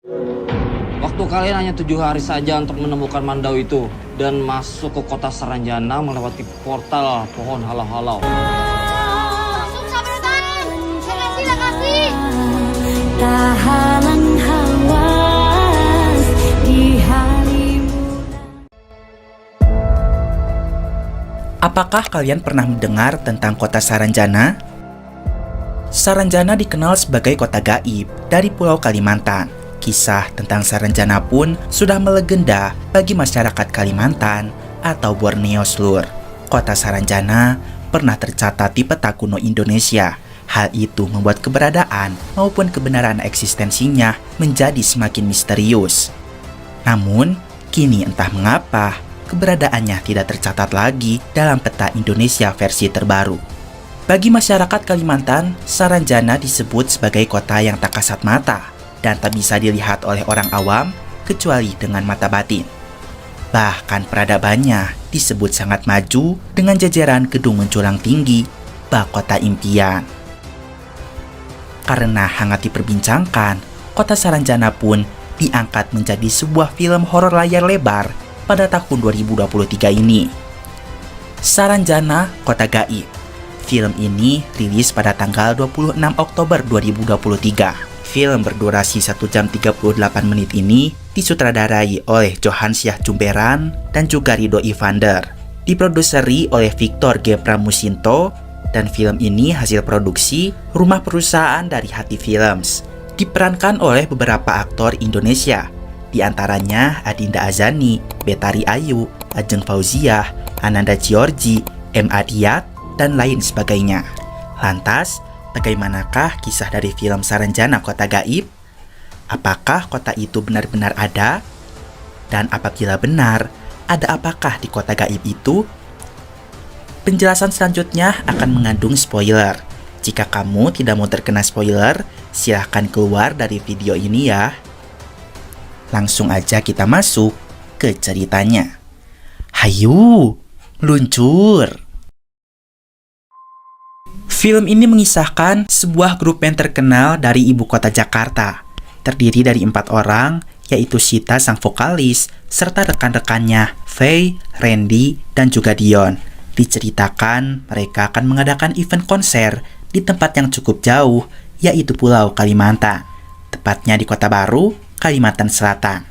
Waktu kalian hanya 7 hari saja untuk menemukan Mandau itu dan masuk ke kota Saranjana melewati portal pohon halau-halau. Langsung sabar tahan. Kasih. Tahanan hawas di hari muda. Apakah kalian pernah mendengar tentang kota Saranjana? Saranjana dikenal sebagai kota gaib dari Pulau Kalimantan. Kisah tentang Saranjana pun sudah melegenda bagi masyarakat Kalimantan atau Borneo seluruh. Kota Saranjana pernah tercatat di peta kuno Indonesia. Hal itu membuat keberadaan maupun kebenaran eksistensinya menjadi semakin misterius. Namun, kini entah mengapa keberadaannya tidak tercatat lagi dalam peta Indonesia versi terbaru. Bagi masyarakat Kalimantan, Saranjana disebut sebagai kota yang tak kasat mata dan tak bisa dilihat oleh orang awam kecuali dengan mata batin. Bahkan peradabannya disebut sangat maju dengan jajaran gedung menjulang tinggi, bak kota impian. Karena hangat diperbincangkan, kota Saranjana pun diangkat menjadi sebuah film horor layar lebar pada tahun 2023 ini. Saranjana, Kota Gaib. Film ini rilis pada tanggal 26 Oktober 2023. Film berdurasi 1 jam 38 menit ini disutradarai oleh Johan Syah Jumberan dan juga Ridho Evander. Diproduseri oleh Victor G. Pramusinto dan film ini hasil produksi rumah perusahaan dari Hati Films. Diperankan oleh beberapa aktor Indonesia, di antaranya Adinda Azani, Betari Ayu, Ajeng Fauziah, Ananda Giorgi, M. Adiat, dan lain sebagainya. Lantas, bagaimanakah kisah dari film Saranjana Kota Gaib? Apakah kota itu benar-benar ada? Dan apabila benar, ada apakah di kota gaib itu? Penjelasan selanjutnya akan mengandung spoiler. Jika kamu tidak mau terkena spoiler, silahkan keluar dari video ini ya. Langsung aja kita masuk ke ceritanya. Hayu, luncur! Film ini mengisahkan sebuah grup band terkenal dari ibu kota Jakarta. Terdiri dari 4 orang, yaitu Sita sang vokalis, serta rekan-rekannya Faye, Randy, dan juga Dion. Diceritakan mereka akan mengadakan event konser di tempat yang cukup jauh, yaitu Pulau Kalimantan. Tepatnya di Kota Baru, Kalimantan Selatan.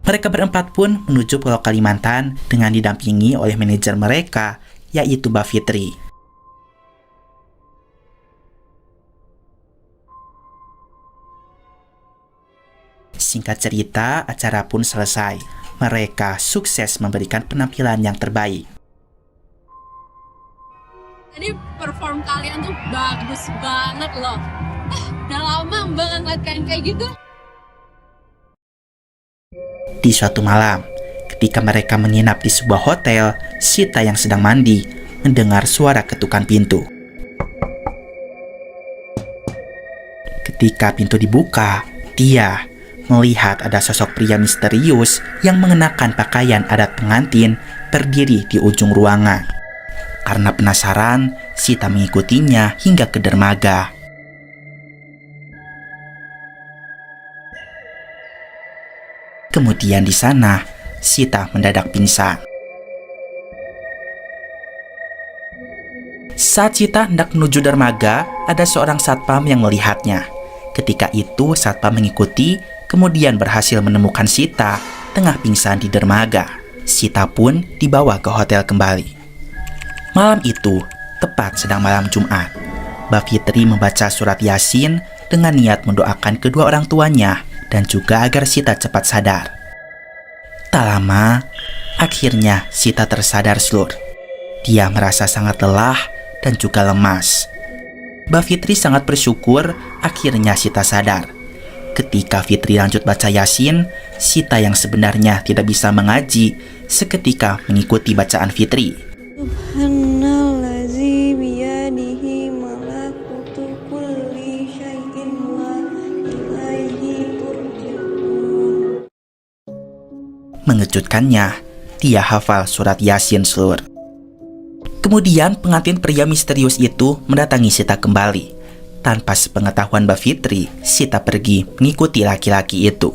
Mereka berempat pun menuju Pulau Kalimantan dengan didampingi oleh manajer mereka, yaitu Mbak Fitri. Singkat cerita, acara pun selesai. Mereka sukses memberikan penampilan yang terbaik. Tadi perform kalian tuh bagus banget loh. Udah lama banget ngeliat kalian kayak gitu. Di suatu malam, ketika mereka menginap di sebuah hotel, Sita yang sedang mandi mendengar suara ketukan pintu. Ketika pintu dibuka, dia melihat ada sosok pria misterius yang mengenakan pakaian adat pengantin berdiri di ujung ruangan. Karena penasaran, Sita mengikutinya hingga ke dermaga. Kemudian di sana, Sita mendadak pingsan. Saat Sita hendak menuju dermaga, ada seorang satpam yang melihatnya. Ketika itu, satpam mengikuti, kemudian berhasil menemukan Sita tengah pingsan di dermaga. Sita pun dibawa ke hotel kembali. Malam itu, tepat sedang malam Jumat, Mbak Fitri membaca surat Yasin dengan niat mendoakan kedua orang tuanya dan juga agar Sita cepat sadar. Tak lama, akhirnya Sita tersadar seluruh. Dia merasa sangat lelah dan juga lemas. Mbak Fitri sangat bersyukur akhirnya Sita sadar. Ketika Fitri lanjut baca Yasin, Sita yang sebenarnya tidak bisa mengaji seketika mengikuti bacaan Fitri. Subhanalladzi biyadihi malakutu kulli syai'in wa ilaihi turja'un. Mengejutkannya, dia hafal surat Yasin seluruh. Kemudian pengantin pria misterius itu mendatangi Sita kembali. Tanpa sepengetahuan Mbak Fitri, Sita pergi mengikuti laki-laki itu.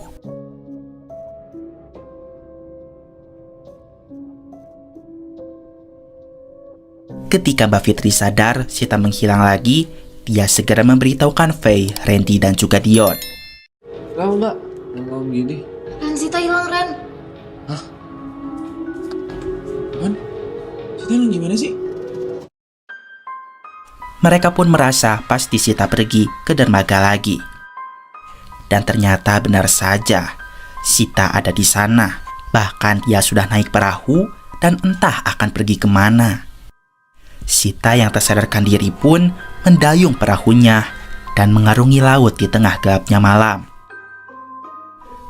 Ketika Mbak Fitri sadar Sita menghilang lagi, dia segera memberitahukan Faye, Randy, dan juga Dion. Lah mbak, kalau gini. Ren, Sita hilang, Ren. Man, Sita hilang gimana sih? Mereka pun merasa pasti Sita pergi ke dermaga lagi. Dan ternyata benar saja, Sita ada di sana. Bahkan dia sudah naik perahu dan entah akan pergi kemana. Sita yang tak sadarkan diri pun mendayung perahunya dan mengarungi laut di tengah gelapnya malam.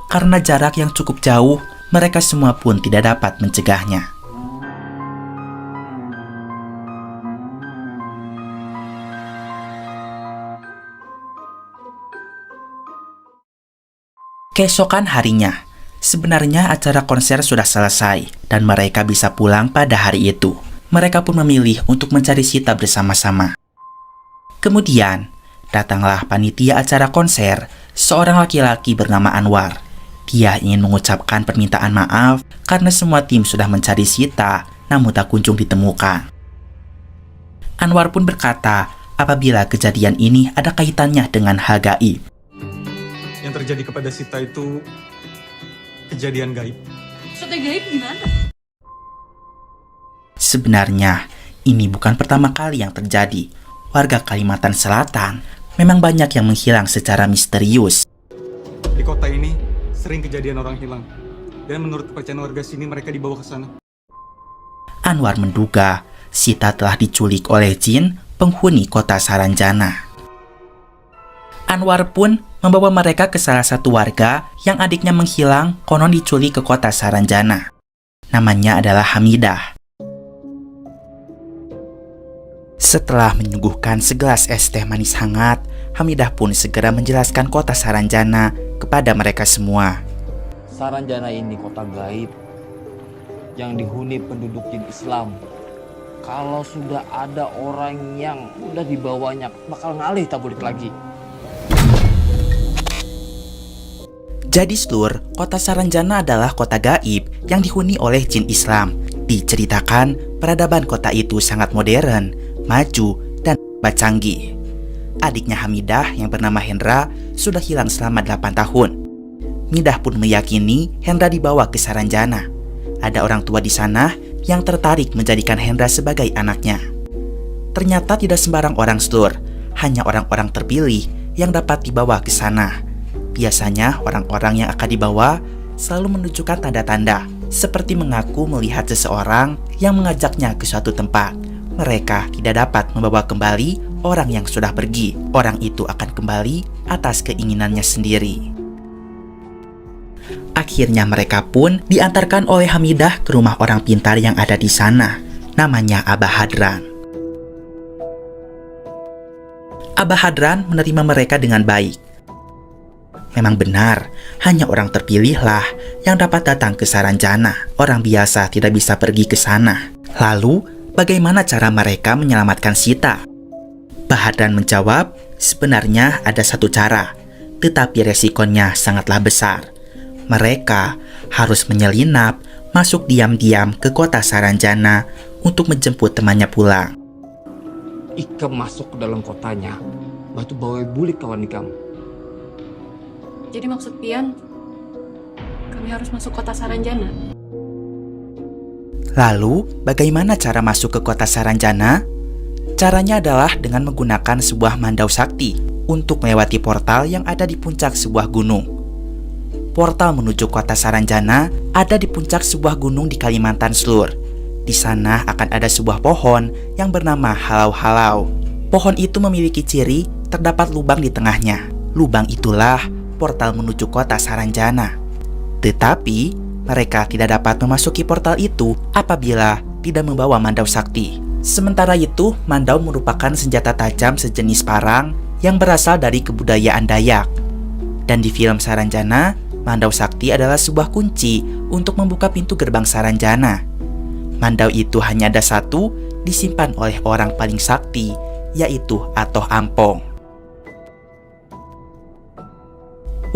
Karena jarak yang cukup jauh, mereka semua pun tidak dapat mencegahnya. Keesokan harinya, sebenarnya acara konser sudah selesai dan mereka bisa pulang pada hari itu. Mereka pun memilih untuk mencari Sita bersama-sama. Kemudian, datanglah panitia acara konser, seorang laki-laki bernama Anwar. Dia ingin mengucapkan permintaan maaf karena semua tim sudah mencari Sita, namun tak kunjung ditemukan. Anwar pun berkata, apabila kejadian ini ada kaitannya dengan hal gaib. Yang terjadi kepada Sita itu kejadian gaib. Maksudnya gaib gimana? Sebenarnya, ini bukan pertama kali yang terjadi. Warga Kalimantan Selatan memang banyak yang menghilang secara misterius. Di kota ini sering kejadian orang hilang. Dan menurut kepercayaan warga sini mereka dibawa ke sana. Anwar menduga Sita telah diculik oleh jin penghuni kota Saranjana. Anwar pun membawa mereka ke salah satu warga yang adiknya menghilang konon diculik ke kota Saranjana. Namanya adalah Hamidah. Setelah menyuguhkan segelas es teh manis hangat, Hamidah pun segera menjelaskan kota Saranjana kepada mereka semua. Saranjana ini kota gaib yang dihuni penduduk jin Islam. Kalau sudah ada orang yang udah dibawanya bakal ngalih tak balik lagi. Jadi seluruh kota Saranjana adalah kota gaib yang dihuni oleh jin Islam. Diceritakan peradaban kota itu sangat modern, maju, dan canggih. Adiknya Hamidah yang bernama Hendra sudah hilang selama 8 tahun. Midah pun meyakini Hendra dibawa ke Saranjana. Ada orang tua di sana yang tertarik menjadikan Hendra sebagai anaknya. Ternyata tidak sembarang orang seluruh, hanya orang-orang terpilih yang dapat dibawa ke sana. Biasanya orang-orang yang akan dibawa selalu menunjukkan tanda-tanda, seperti mengaku melihat seseorang yang mengajaknya ke suatu tempat. Mereka tidak dapat membawa kembali orang yang sudah pergi. Orang itu akan kembali atas keinginannya sendiri. Akhirnya mereka pun diantarkan oleh Hamidah ke rumah orang pintar yang ada di sana. Namanya Abah Hadran. Abah Hadran menerima mereka dengan baik. Memang benar, hanya orang terpilihlah yang dapat datang ke Saranjana. Orang biasa tidak bisa pergi ke sana. Lalu, bagaimana cara mereka menyelamatkan Sita? Bahadran menjawab, sebenarnya ada satu cara, tetapi resikonya sangatlah besar. Mereka harus menyelinap, masuk diam-diam ke kota Saranjana untuk menjemput temannya pulang. Ikam masuk ke dalam kotanya, batu bawa bulik kawan ikam. Jadi maksud Pian, kami harus masuk kota Saranjana. Lalu, bagaimana cara masuk ke kota Saranjana? Caranya adalah dengan menggunakan sebuah mandau sakti untuk melewati portal yang ada di puncak sebuah gunung. Portal menuju kota Saranjana ada di puncak sebuah gunung di Kalimantan Selur. Di sana akan ada sebuah pohon yang bernama halau-halau. Pohon itu memiliki ciri terdapat lubang di tengahnya. Lubang itulah portal menuju kota Saranjana. Tetapi mereka tidak dapat memasuki portal itu apabila tidak membawa mandau sakti. Sementara itu, mandau merupakan senjata tajam sejenis parang yang berasal dari kebudayaan Dayak. Dan di film Saranjana, mandau sakti adalah sebuah kunci untuk membuka pintu gerbang Saranjana. Mandau itu hanya ada satu, disimpan oleh orang paling sakti, yaitu Atoh Ampong.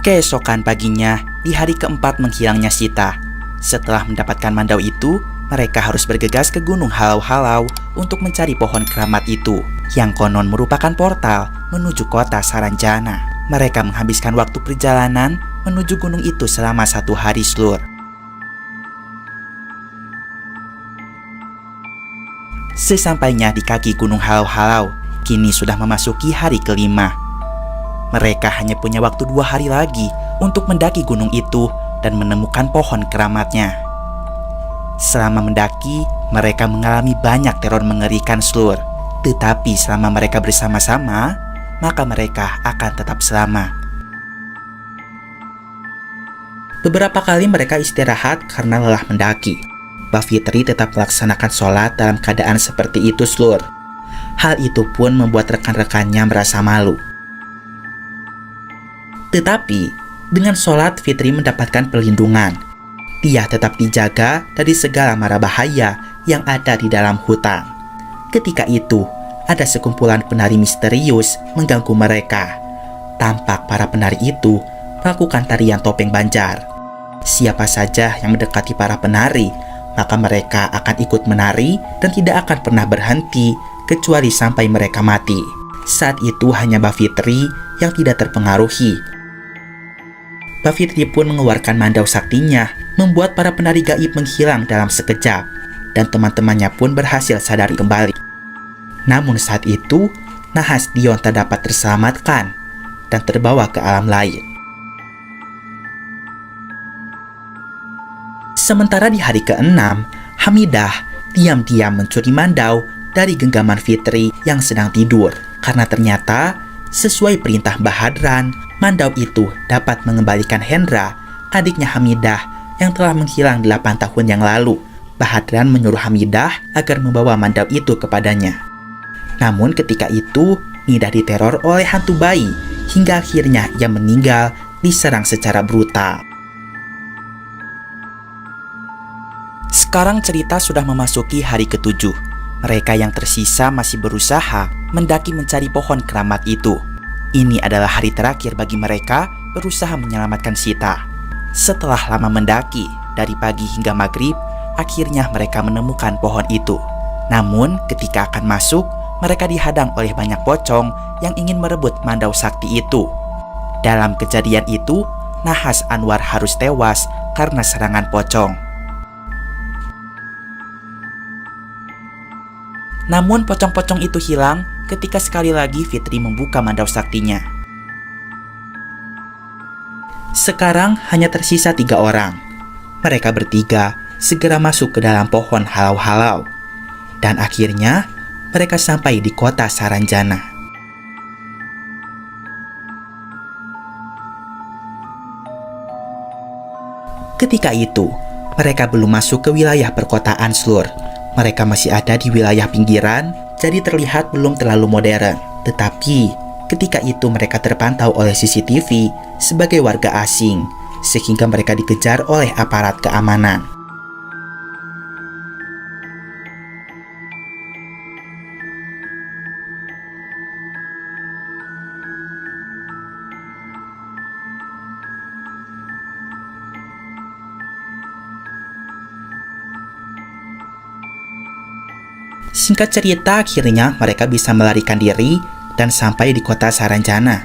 Keesokan paginya, di hari keempat menghilangnya Sita. Setelah mendapatkan mandau itu, mereka harus bergegas ke Gunung Halau-Halau untuk mencari pohon keramat itu, yang konon merupakan portal menuju kota Saranjana. Mereka menghabiskan waktu perjalanan menuju gunung itu selama 1 hari Slur. Sesampainya di kaki Gunung Halau-Halau, kini sudah memasuki hari kelima. Mereka hanya punya waktu 2 hari lagi untuk mendaki gunung itu dan menemukan pohon keramatnya. Selama mendaki, mereka mengalami banyak teror mengerikan Slur. Tetapi selama mereka bersama-sama, maka mereka akan tetap selamat. Beberapa kali mereka istirahat karena lelah mendaki. Mbak Fitri tetap melaksanakan sholat dalam keadaan seperti itu Slur. Hal itu pun membuat rekan-rekannya merasa malu. Tetapi, dengan sholat Fitri mendapatkan perlindungan. Dia tetap dijaga dari segala mara bahaya yang ada di dalam hutan. Ketika itu, ada sekumpulan penari misterius mengganggu mereka. Tampak para penari itu melakukan tarian topeng Banjar. Siapa saja yang mendekati para penari, maka mereka akan ikut menari dan tidak akan pernah berhenti kecuali sampai mereka mati. Saat itu hanya Mbak Fitri yang tidak terpengaruhi. Mbak Fitri pun mengeluarkan mandau saktinya, membuat para penari gaib menghilang dalam sekejap, dan teman-temannya pun berhasil sadar kembali. Namun saat itu, Nahas Dion tak dapat terselamatkan dan terbawa ke alam lain. Sementara di hari ke-6, Hamidah diam-diam mencuri mandau dari genggaman Fitri yang sedang tidur. Karena ternyata, sesuai perintah Mbah Hadran, mandau itu dapat mengembalikan Hendra, adiknya Hamidah yang telah menghilang 8 tahun yang lalu. Mbah Hadran menyuruh Hamidah agar membawa mandau itu kepadanya. Namun ketika itu, Midah diteror oleh hantu bayi, hingga akhirnya ia meninggal diserang secara brutal. Sekarang cerita sudah memasuki hari ke-7. Mereka yang tersisa masih berusaha mendaki mencari pohon keramat itu. Ini adalah hari terakhir bagi mereka berusaha menyelamatkan Sita. Setelah lama mendaki, dari pagi hingga maghrib, akhirnya mereka menemukan pohon itu. Namun ketika akan masuk, mereka dihadang oleh banyak pocong yang ingin merebut mandau sakti itu. Dalam kejadian itu, Nahas Anwar harus tewas karena serangan pocong. Namun pocong-pocong itu hilang ketika sekali lagi Fitri membuka mandau saktinya. Sekarang hanya tersisa 3 orang. Mereka bertiga segera masuk ke dalam pohon halau-halau. Dan akhirnya mereka sampai di kota Saranjana. Ketika itu, mereka belum masuk ke wilayah perkotaan Slur. Mereka masih ada di wilayah pinggiran, jadi terlihat belum terlalu modern. Tetapi, ketika itu mereka terpantau oleh CCTV sebagai warga asing, sehingga mereka dikejar oleh aparat keamanan. Singkat cerita, akhirnya mereka bisa melarikan diri dan sampai di kota Saranjana.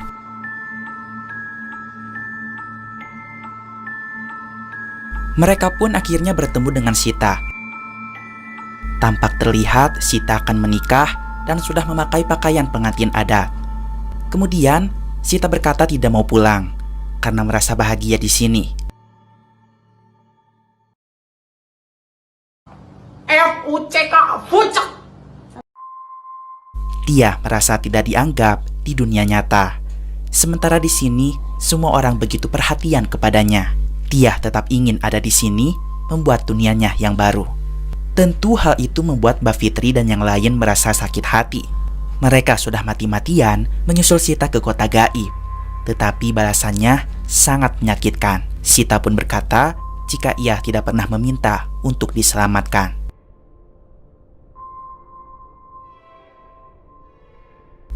Mereka pun akhirnya bertemu dengan Sita. Tampak terlihat Sita akan menikah dan sudah memakai pakaian pengantin adat. Kemudian, Sita berkata tidak mau pulang karena merasa bahagia di sini. Dia merasa tidak dianggap di dunia nyata. Sementara di sini, semua orang begitu perhatian kepadanya. Dia tetap ingin ada di sini, membuat dunianya yang baru. Tentu hal itu membuat Mbak Fitri dan yang lain merasa sakit hati. Mereka sudah mati-matian menyusul Sita ke kota gaib. Tetapi balasannya sangat menyakitkan. Sita pun berkata jika ia tidak pernah meminta untuk diselamatkan.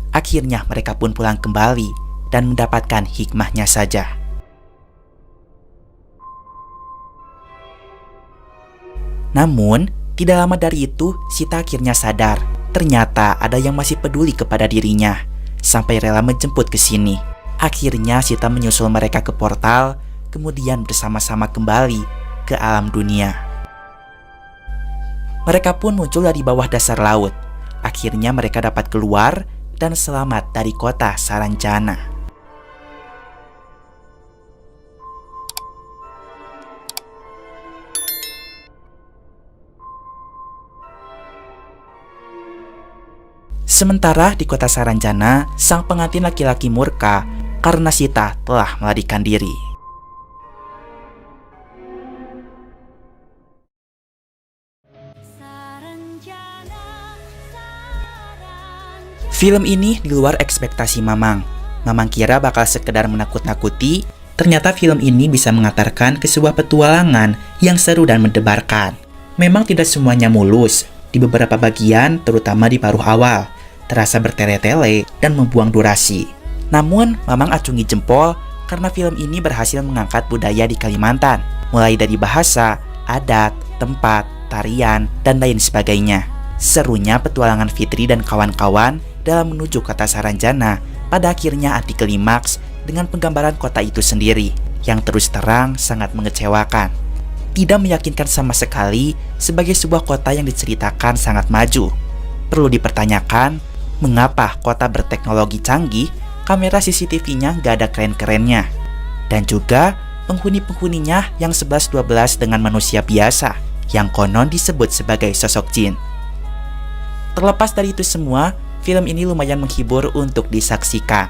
Akhirnya mereka pun pulang kembali dan mendapatkan hikmahnya saja. Namun, tidak lama dari itu, Sita akhirnya sadar. Ternyata ada yang masih peduli kepada dirinya, sampai rela menjemput ke sini. Akhirnya Sita menyusul mereka ke portal, kemudian bersama-sama kembali ke alam dunia. Mereka pun muncul dari bawah dasar laut. Akhirnya mereka dapat keluar dan selamat dari kota Saranjana. Sementara di kota Saranjana, sang pengantin laki-laki murka karena Sita telah melarikan diri. Film ini di luar ekspektasi Mamang. Mamang kira bakal sekedar menakut-nakuti, ternyata film ini bisa mengantarkan ke sebuah petualangan yang seru dan mendebarkan. Memang tidak semuanya mulus, di beberapa bagian, terutama di paruh awal, terasa bertele-tele dan membuang durasi. Namun, Mamang acungi jempol karena film ini berhasil mengangkat budaya di Kalimantan, mulai dari bahasa, adat, tempat, tarian, dan lain sebagainya. Serunya petualangan Fitri dan kawan-kawan dalam menuju kota Saranjana pada akhirnya anti klimaks dengan penggambaran kota itu sendiri yang terus terang sangat mengecewakan. Tidak meyakinkan sama sekali sebagai sebuah kota yang diceritakan sangat maju. Perlu dipertanyakan, mengapa kota berteknologi canggih, kamera CCTV-nya gak ada keren-kerennya? Dan juga penghuni-penghuninya yang 11-12 dengan manusia biasa, yang konon disebut sebagai sosok jin. Terlepas dari itu semua, film ini lumayan menghibur untuk disaksikan.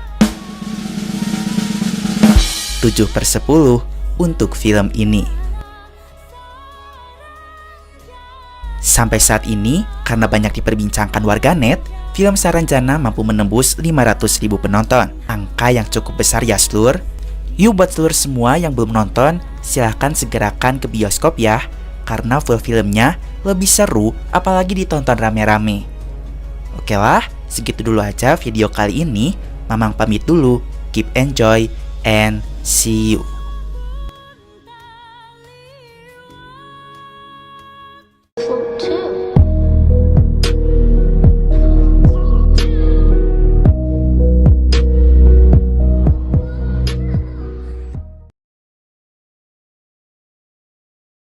7/10 untuk film ini. Sampai saat ini, karena banyak diperbincangkan warganet, film Saranjana mampu menembus 500.000 penonton. Angka yang cukup besar ya seluruh. Yuk buat seluruh semua yang belum nonton, silahkan segerakan ke bioskop ya, karena full filmnya lebih seru apalagi ditonton rame-rame. Oke lah, segitu dulu aja video kali ini. Mamang pamit dulu. Keep enjoy and see you.